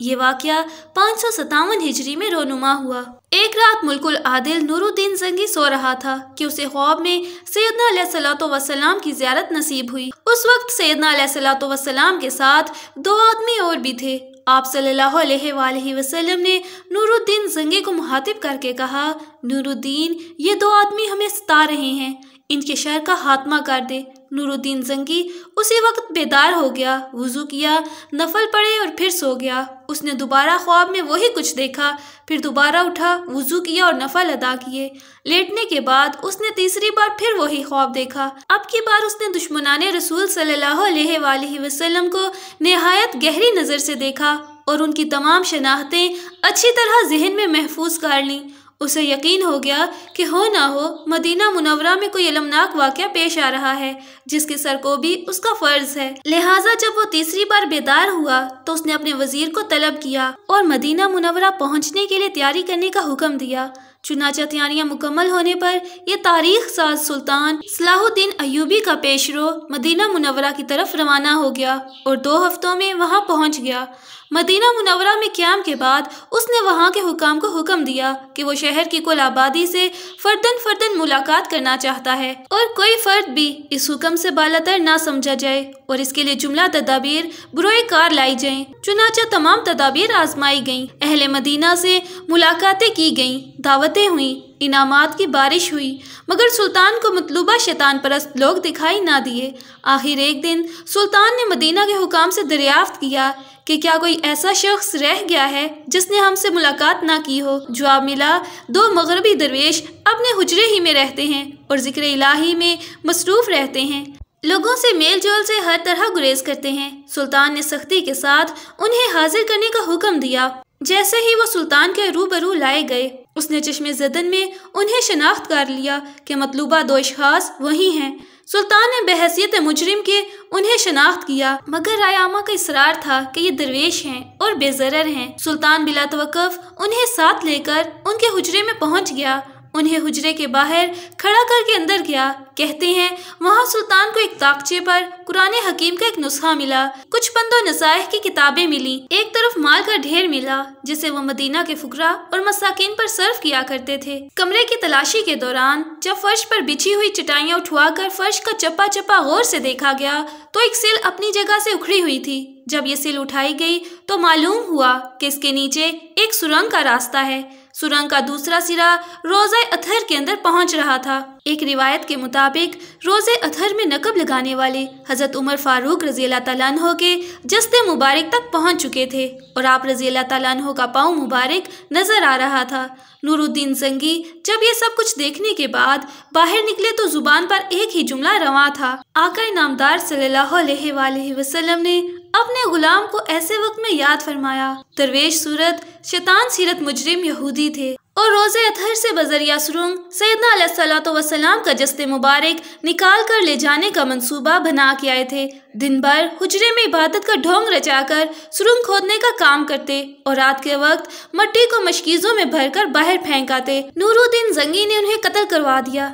یہ واقعہ 557 ہجری میں رونما ہوا۔ ایک رات ملکل عادل نورالدین زنگی سو رہا تھا کہ اسے خواب میں سیدنا علیہ الصلوۃ والسلام کی زیارت نصیب ہوئی۔ اس وقت سیدنا علیہ الصلوۃ والسلام کے ساتھ 2 آدمی اور بھی تھے۔ آپ صلی اللہ علیہ وآلہ وسلم نے نورالدین زنگی کو مخاطب کر کے کہا، نورالدین، یہ 2 آدمی ہمیں ستا رہے ہیں، ان کے شر کا خاتمہ کر دے۔ نورالدین زنگی اسی وقت بیدار ہو گیا، وضو کیا، نفل پڑھے اور پھر سو گیا۔ اس نے دوبارہ خواب میں وہی کچھ دیکھا، پھر دوبارہ اٹھا، وضو کیا اور نفل ادا کیے۔ لیٹنے کے بعد اس نے تیسری بار پھر وہی خواب دیکھا۔ اب کی بار اس نے دشمنان رسول صلی اللہ علیہ وآلہ وسلم کو نہایت گہری نظر سے دیکھا اور ان کی تمام شناختیں اچھی طرح ذہن میں محفوظ کر لیں۔ اسے یقین ہو گیا کہ ہو نہ ہو مدینہ منورہ میں کوئی المناک واقعہ پیش آ رہا ہے جس کے سر کو بھی اس کا فرض ہے۔ لہٰذا جب وہ تیسری بار بیدار ہوا تو اس نے اپنے وزیر کو طلب کیا اور مدینہ منورہ پہنچنے کے لیے تیاری کرنے کا حکم دیا۔ چنانچہ تیاریاں مکمل ہونے پر یہ تاریخ ساز سلطان صلاح الدین ایوبی کا پیشرو مدینہ منورہ کی طرف روانہ ہو گیا اور 2 ہفتوں میں وہاں پہنچ گیا۔ مدینہ منورہ میں قیام کے بعد اس نے وہاں کے حکام کو حکم دیا کہ وہ شہر کی کل آبادی سے فردن ملاقات کرنا چاہتا ہے اور کوئی فرد بھی اس حکم سے بالاتر نہ سمجھا جائے اور اس کے لیے جملہ تدابیر بروئے کار لائی جائیں۔ چنانچہ تمام تدابیر آزمائی گئیں، اہل مدینہ سے ملاقاتیں کی گئیں، دعوتیں ہوئیں، انعامات کی بارش ہوئی، مگر سلطان کو مطلوبہ شیطان پرست لوگ دکھائی نہ دیے۔ آخر ایک دن سلطان نے مدینہ کے حکام سے دریافت کیا کہ کیا کوئی ایسا شخص رہ گیا ہے جس نے ہم سے ملاقات نہ کی ہو؟ جواب ملا، 2 مغربی درویش اپنے حجرے ہی میں رہتے ہیں اور ذکر الہی میں مصروف رہتے ہیں، لوگوں سے میل جول سے ہر طرح گریز کرتے ہیں۔ سلطان نے سختی کے ساتھ انہیں حاضر کرنے کا حکم دیا۔ جیسے ہی وہ سلطان کے روبرو لائے گئے، اس نے چشم زدن میں انہیں شناخت کر لیا کہ مطلوبہ 2 اشخاص وہی ہیں۔ سلطان نے بحیثیت مجرم کے انہیں شناخت کیا، مگر رائے عامہ کا اصرار تھا کہ یہ درویش ہیں اور بے ضرر ہیں۔ سلطان بلا توقف انہیں ساتھ لے کر ان کے حجرے میں پہنچ گیا، انہیں حجرے کے باہر کھڑا کر کے اندر گیا۔ کہتے ہیں وہاں سلطان کو ایک طاقچے پر قرآن حکیم کا ایک نسخہ ملا، کچھ بند و نصائح کی کتابیں ملی، ایک طرف مال کا ڈھیر ملا جسے وہ مدینہ کے فقراء اور مساکین پر صرف کیا کرتے تھے۔ کمرے کی تلاشی کے دوران جب فرش پر بچھی ہوئی چٹائیاں اٹھوا کر فرش کا چپا چپا غور سے دیکھا گیا تو ایک سل اپنی جگہ سے اکھڑی ہوئی تھی۔ جب یہ سل اٹھائی گئی تو معلوم ہوا کہ اس کے نیچے ایک سرنگ کا راستہ ہے۔ سرنگ کا دوسرا سرا روضہ اطہر کے اندر پہنچ رہا تھا۔ ایک روایت کے مطابق روضہ اطہر میں نقب لگانے والے حضرت عمر فاروق رضی اللہ تعالیٰ عنہ کے جسد مبارک تک پہنچ چکے تھے اور آپ رضی اللہ تعالیٰ عنہ کا پاؤں مبارک نظر آ رہا تھا۔ نورالدین زنگی جب یہ سب کچھ دیکھنے کے بعد باہر نکلے تو زبان پر ایک ہی جملہ رواں تھا۔ آقا نامدار صلی اللہ علیہ وآلہ وسلم نے اپنے غلام کو ایسے وقت میں یاد فرمایا۔ درویش صورت شیطان سیرت مجرم یہودی تھے اور روضہ اطہر سے بذریعہ سرنگ سیدنا علیہ الصلوۃ والسلام کا جسد مبارک نکال کر لے جانے کا منصوبہ بنا کے آئے تھے۔ دن بھر حجرے میں عبادت کا ڈھونگ رچا کر سرنگ کھودنے کا کام کرتے اور رات کے وقت مٹی کو مشکیزوں میں بھر کر باہر پھینک آتے۔ نورالدین زنگی نے انہیں قتل کروا دیا۔